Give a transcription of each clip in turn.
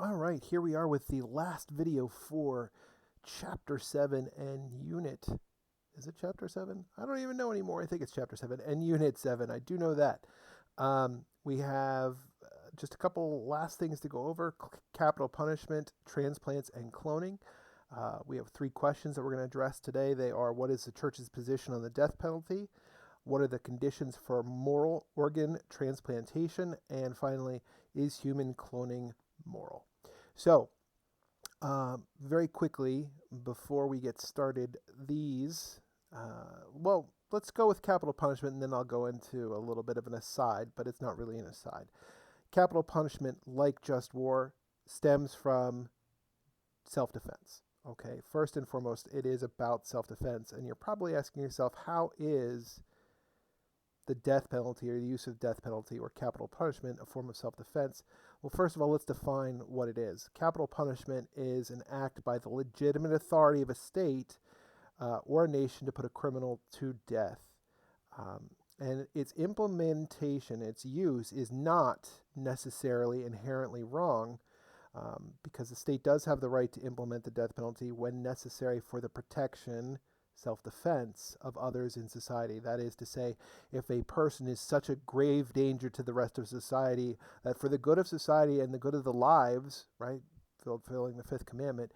All right, here we are with the last video for Chapter 7 and Unit. Is it Chapter 7? I don't even know anymore. I think it's Chapter 7 and Unit 7. I do know that. We have just a couple last things to go over: capital punishment, transplants, and cloning. We have three questions that we're going to address today. They are: what is the church's position on the death penalty? What are the conditions for moral organ transplantation? And finally, is human cloning moral? So, very quickly, before we get started, let's go with capital punishment, and then I'll go into a little bit of an aside, but it's not really an aside. Capital punishment, like just war, stems from self-defense. Okay, first and foremost, it is about self-defense, and you're probably asking yourself, how is the death penalty or the use of death penalty or capital punishment a form of self-defense? Well, first of all, let's define what it is. Capital punishment is an act by the legitimate authority of a state or a nation to put a criminal to death. And its implementation, its use, is not necessarily inherently wrong, because the state does have the right to implement the death penalty when necessary for the protection, self-defense of others in society. That is to say, if a person is such a grave danger to the rest of society that for the good of society and the good of the lives, right, fulfilling the fifth commandment,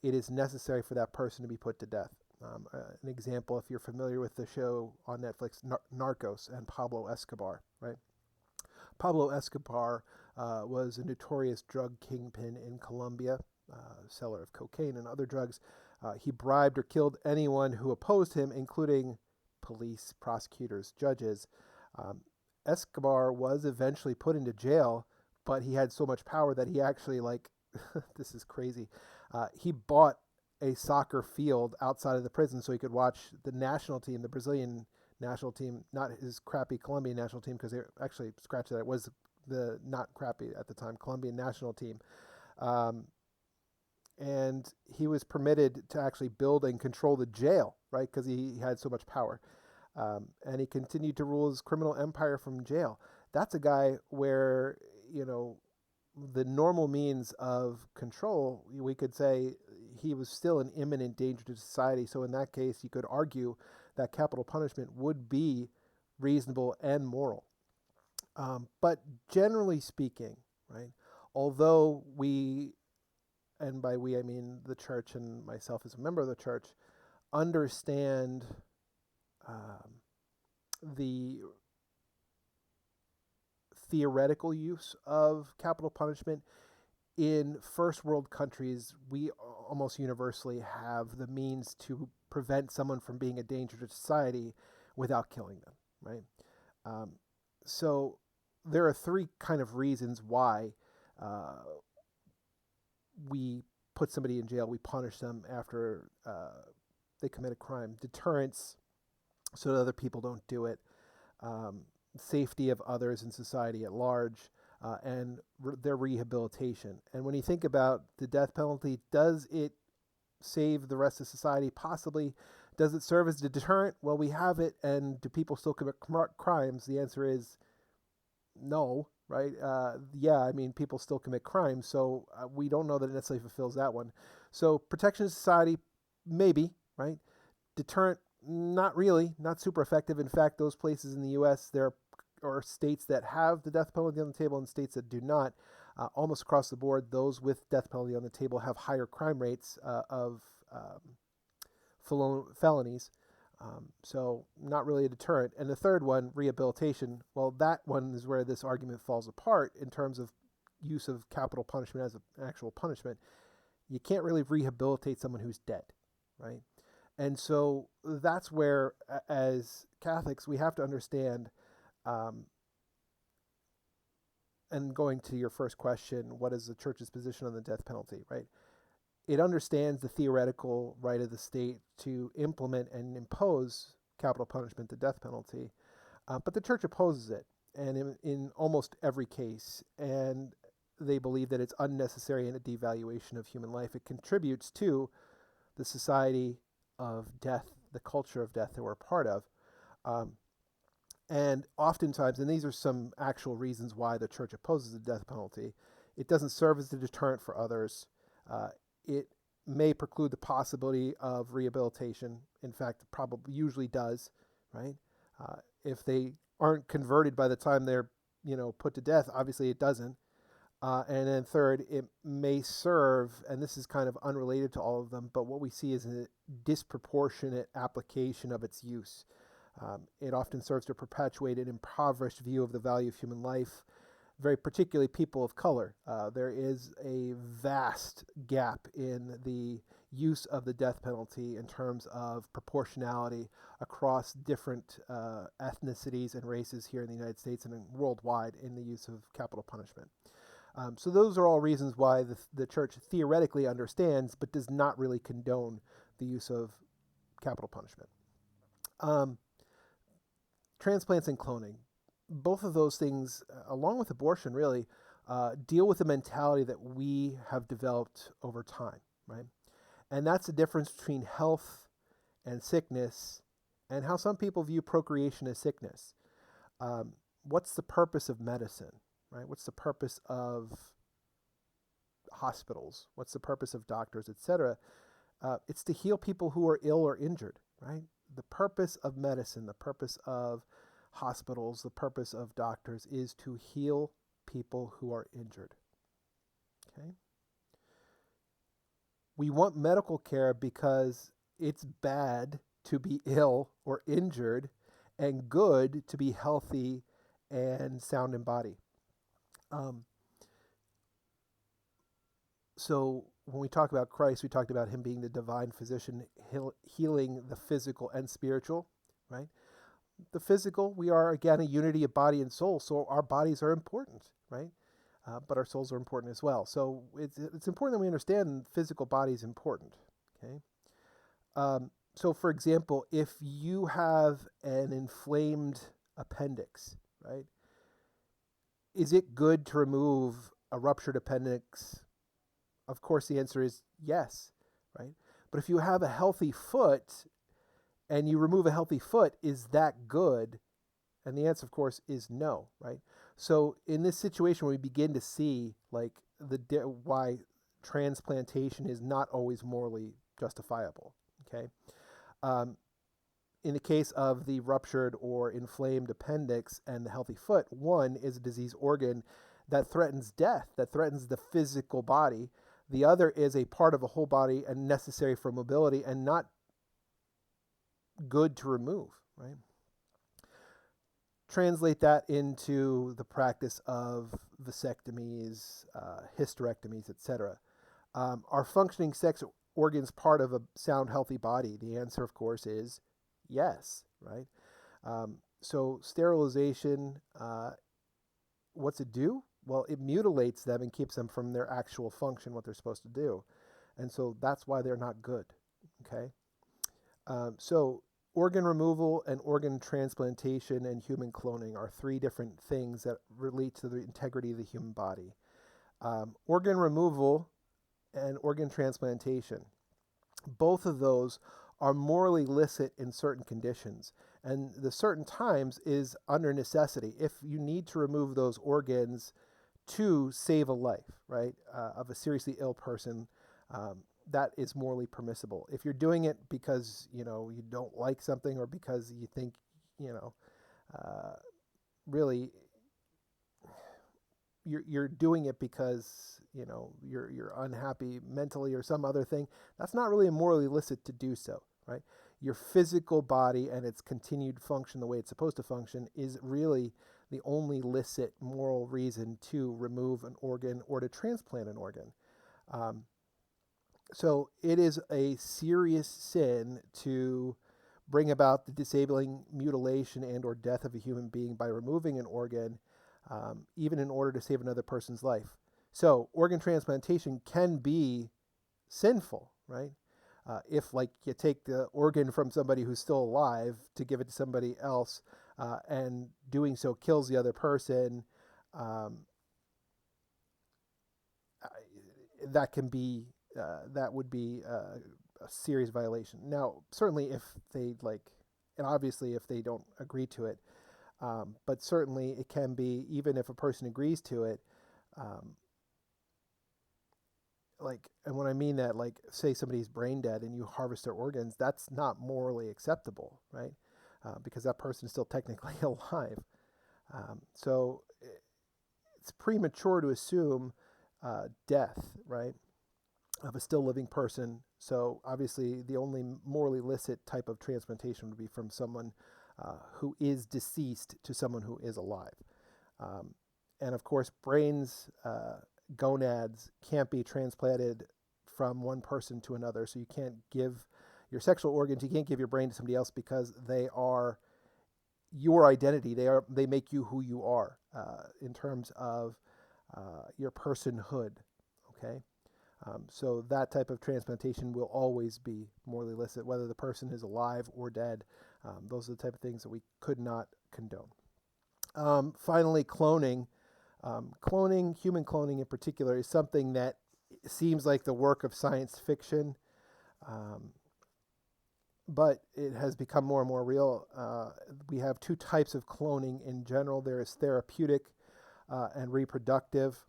it is necessary for that person to be put to death. An example, if you're familiar with the show on Netflix, Narcos, and Pablo Escobar, right? Pablo Escobar was a notorious drug kingpin in Colombia, seller of cocaine and other drugs. He bribed or killed anyone who opposed him, including police, prosecutors, judges. Escobar was eventually put into jail, but he had so much power that he actually, this is crazy, he bought a soccer field outside of the prison so he could watch the national team, the Brazilian national team, not his crappy Colombian national team, because they actually scratched that. It was the not crappy at the time Colombian national team. And he was permitted to actually build and control the jail, right, because he had so much power. And he continued to rule his criminal empire from jail. That's a guy where, the normal means of control, we could say he was still an imminent danger to society. So in that case, you could argue that capital punishment would be reasonable and moral. But generally speaking, right, although we, and by we I mean the church and myself as a member of the church, understand the theoretical use of capital punishment, in first world countries, we almost universally have the means to prevent someone from being a danger to society without killing them, right? So there are three kind of reasons why we put somebody in jail, we punish them after they commit a crime. Deterrence, so that other people don't do it. Safety of others in society at large, and their rehabilitation. And when you think about the death penalty, does it save the rest of society? Possibly. Does it serve as a deterrent? Well, we have it, and do people still commit crimes? The answer is no, right? People still commit crimes, so we don't know that it necessarily fulfills that one. So protection of society, maybe, right? Deterrent, not really, not super effective. In fact, those places in the U.S., there are states that have the death penalty on the table and states that do not. Almost across the board, those with death penalty on the table have higher crime rates of felonies. So not really a deterrent. And the third one, rehabilitation, well, that one is where this argument falls apart in terms of use of capital punishment as an actual punishment. You can't really rehabilitate someone who's dead, right? And so that's where, as Catholics, we have to understand, and going to your first question, what is the church's position on the death penalty, right? It understands the theoretical right of the state to implement and impose capital punishment, the death penalty, but the church opposes it, and in almost every case, and they believe that it's unnecessary and a devaluation of human life. It contributes to the society of death, the culture of death that we're a part of. And oftentimes, and these are some actual reasons why the church opposes the death penalty, It doesn't serve as a deterrent for others. It may preclude the possibility of rehabilitation. In fact, it probably usually does, right? If they aren't converted by the time they're, put to death, obviously it doesn't. And then third, it may serve, and this is kind of unrelated to all of them, but what we see is a disproportionate application of its use. It often serves to perpetuate an impoverished view of the value of human life, very particularly people of color. There is a vast gap in the use of the death penalty in terms of proportionality across different ethnicities and races here in the United States and worldwide in the use of capital punishment. So those are all reasons why the church theoretically understands but does not really condone the use of capital punishment. Transplants and cloning. Both of those things, along with abortion, really, deal with the mentality that we have developed over time, right? And that's the difference between health and sickness and how some people view procreation as sickness. What's the purpose of medicine, right? What's the purpose of hospitals? What's the purpose of doctors, etc.? It's to heal people who are ill or injured, right? The purpose of medicine, the purpose of hospitals, the purpose of doctors is to heal people who are injured. Okay? We want medical care because it's bad to be ill or injured and good to be healthy and sound in body. So when we talk about Christ, we talked about him being the divine physician, healing the physical and spiritual, right? The physical, we are, again, a unity of body and soul, so our bodies are important, right? But our souls are important as well. So it's important that we understand physical body is important, okay? So, for example, if you have an inflamed appendix, right, is it good to remove a ruptured appendix? Of course, the answer is yes, right? But if you have a healthy foot and you remove a healthy foot, is that good? And the answer, of course, is no, right? So in this situation, we begin to see like why transplantation is not always morally justifiable, okay? In the case of the ruptured or inflamed appendix and the healthy foot, one is a disease organ that threatens death, that threatens the physical body. The other is a part of a whole body and necessary for mobility and not good to remove, right? Translate that into the practice of vasectomies, hysterectomies, etc. Are functioning sex organs part of a sound, healthy body? The answer, of course, is yes, right? So sterilization, what's it do? Well, it mutilates them and keeps them from their actual function, what they're supposed to do. And so that's why they're not good, okay? So organ removal and organ transplantation and human cloning are three different things that relate to the integrity of the human body. Organ removal and organ transplantation, both of those are morally licit in certain conditions. And the certain times is under necessity. If you need to remove those organs to save a life, right, of a seriously ill person, that is morally permissible. If you're doing it because, you don't like something or because you think, really you're doing it because, you're unhappy mentally or some other thing, that's not really morally licit to do so, right? Your physical body and its continued function the way it's supposed to function is really the only licit moral reason to remove an organ or to transplant an organ. So it is a serious sin to bring about the disabling mutilation and or death of a human being by removing an organ, even in order to save another person's life. So organ transplantation can be sinful, right? If like you take the organ from somebody who's still alive to give it to somebody else, and doing so kills the other person, that would be a serious violation. Now, certainly if they and obviously if they don't agree to it, but certainly it can be, even if a person agrees to it, and when I mean that, like, say somebody's brain dead and you harvest their organs, that's not morally acceptable, right? Because that person is still technically alive. So it's premature to assume death, right, of a still living person. So obviously, the only morally illicit type of transplantation would be from someone who is deceased to someone who is alive. Um, and of course, brains, gonads can't be transplanted from one person to another. So you can't give your sexual organs, you can't give your brain to somebody else because they are your identity. They make you who you are in terms of your personhood. Okay. So that type of transplantation will always be morally illicit, whether the person is alive or dead. Those are the type of things that we could not condone. Finally, cloning. Human cloning in particular, is something that seems like the work of science fiction, but it has become more and more real. We have two types of cloning in general. There is therapeutic and reproductive.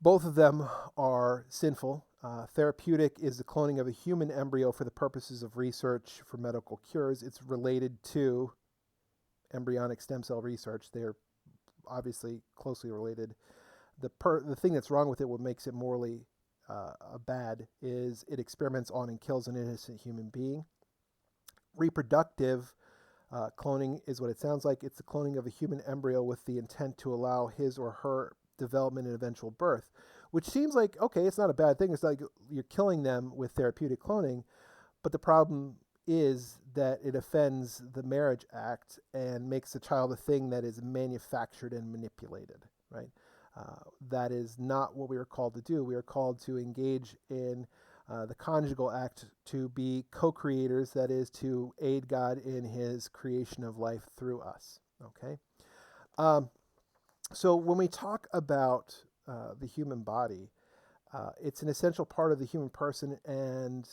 Both of them are sinful. Therapeutic is the cloning of a human embryo for the purposes of research for medical cures. It's related to embryonic stem cell research. They're obviously closely related. The thing that's wrong with it, what makes it morally bad, is it experiments on and kills an innocent human being. Reproductive cloning is what it sounds like. It's the cloning of a human embryo with the intent to allow his or her development and eventual birth, which seems like, okay, it's not a bad thing. It's like you're killing them with therapeutic cloning, but the problem is that it offends the Marriage Act and makes the child a thing that is manufactured and manipulated, right? That is not what we are called to do. We are called to engage in the conjugal act, to be co-creators, that is, to aid God in his creation of life through us, okay? So when we talk about the human body, it's an essential part of the human person, and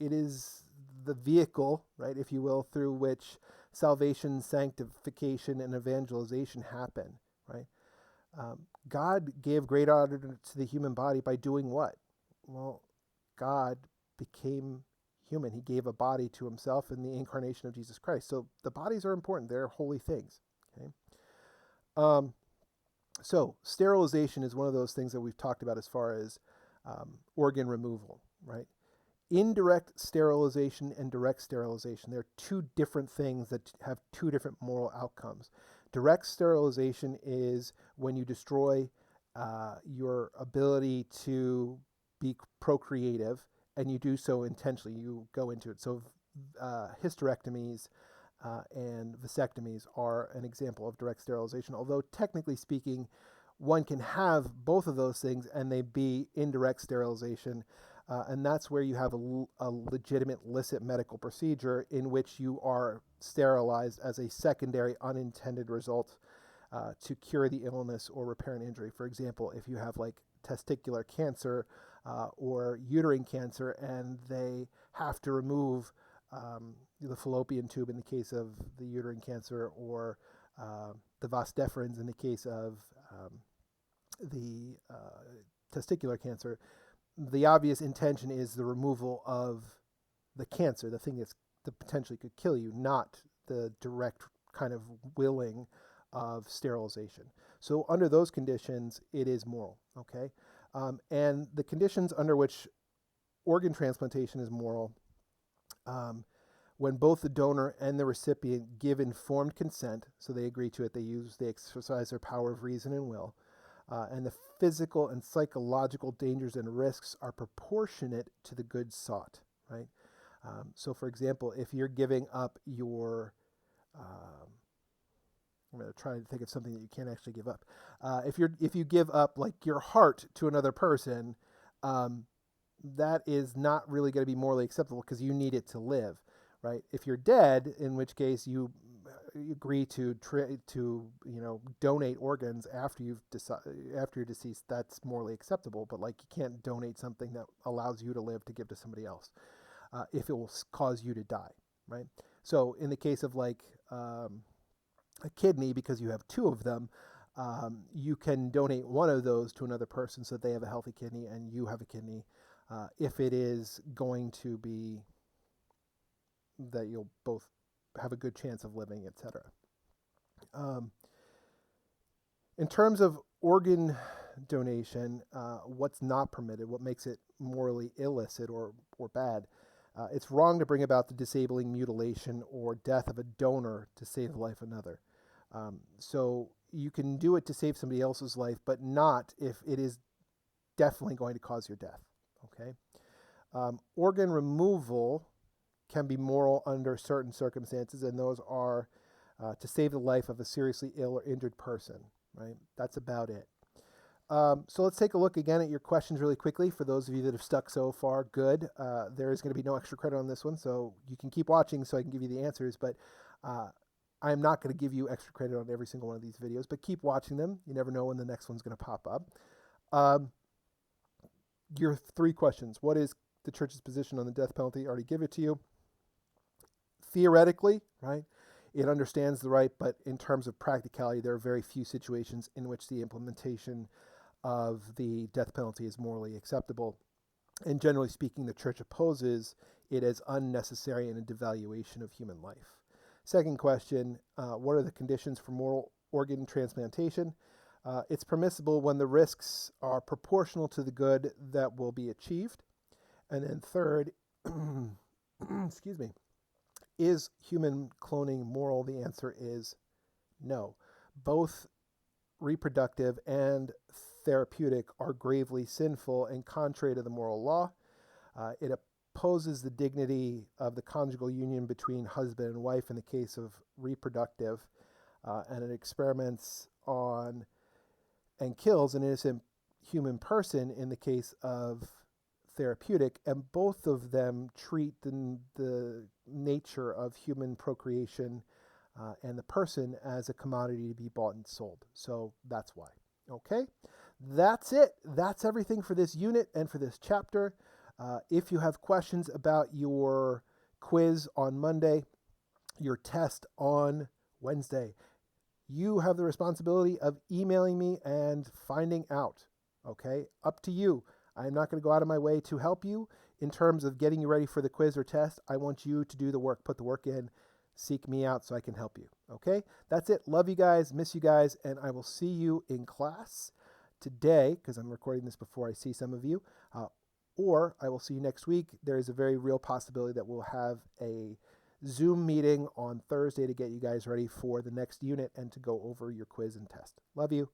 it is the vehicle, right, if you will, through which salvation, sanctification, and evangelization happen, right? God gave great honor to the human body by doing what? Well, God became human. He gave a body to himself in the incarnation of Jesus Christ. So the bodies are important. They're holy things, okay? So sterilization is one of those things that we've talked about as far as organ removal, right? Indirect sterilization and direct sterilization. They're two different things that have two different moral outcomes. Direct sterilization is when you destroy your ability to be procreative, and you do so intentionally. You go into it. So hysterectomies and vasectomies are an example of direct sterilization, although technically speaking, one can have both of those things and they be indirect sterilization. And that's where you have a legitimate, licit medical procedure in which you are sterilized as a secondary unintended result to cure the illness or repair an injury. For example, if you have like testicular cancer or uterine cancer and they have to remove the fallopian tube in the case of the uterine cancer, or the vas deferens in the case of the testicular cancer, the obvious intention is the removal of the cancer, the thing that potentially could kill you, not the direct kind of willing of sterilization. So under those conditions, it is moral, okay? And the conditions under which organ transplantation is moral, when both the donor and the recipient give informed consent, so they agree to it, they exercise their power of reason and will, and the physical and psychological dangers and risks are proportionate to the good sought, right? So for example, if you're giving up your, I'm going to try to think of something that you can't actually give up. If you give up like your heart to another person, that is not really going to be morally acceptable because you need it to live, right? If you're dead, in which case you agree to donate organs after you're deceased, that's morally acceptable. But like, you can't donate something that allows you to live to give to somebody else if it will cause you to die, right? So in the case of like a kidney, because you have two of them, You can donate one of those to another person so that they have a healthy kidney and you have a kidney, if it is going to be that you'll both have a good chance of living, etc. In terms of organ donation, what's not permitted, what makes it morally illicit or bad, it's wrong to bring about the disabling mutilation or death of a donor to save the life of another. So you can do it to save somebody else's life, but not if it is definitely going to cause your death. Okay. Organ removal can be moral under certain circumstances, and those are to save the life of a seriously ill or injured person. Right. That's about it. So let's take a look again at your questions really quickly. For those of you that have stuck so far, good. There is going to be no extra credit on this one, so you can keep watching so I can give you the answers, but I'm not going to give you extra credit on every single one of these videos, but keep watching them. You never know when the next one's going to pop up. Your 3 questions. What is the church's position on the death penalty? I already give it to you. Theoretically, right, it understands the right, but in terms of practicality, there are very few situations in which the implementation of the death penalty is morally acceptable. And generally speaking, the church opposes it as unnecessary and a devaluation of human life. Second question, what are the conditions for moral organ transplantation? It's permissible when the risks are proportional to the good that will be achieved. And then third, excuse me, is human cloning moral? The answer is no. Both reproductive and therapeutic are gravely sinful and contrary to the moral law. It opposes the dignity of the conjugal union between husband and wife in the case of reproductive, and it experiments on and kills an innocent human person in the case of therapeutic, and both of them treat the nature of human procreation and the person as a commodity to be bought and sold. So that's why. Okay, that's it. That's everything for this unit and for this chapter. If you have questions about your quiz on Monday, your test on Wednesday, you have the responsibility of emailing me and finding out. Okay, up to you. I'm not going to go out of my way to help you in terms of getting you ready for the quiz or test. I want you to do the work, put the work in, seek me out so I can help you. Okay, that's it. Love you guys, miss you guys, and I will see you in class today, because I'm recording this before I see some of you, or I will see you next week. There is a very real possibility that we'll have a Zoom meeting on Thursday to get you guys ready for the next unit and to go over your quiz and test. Love you.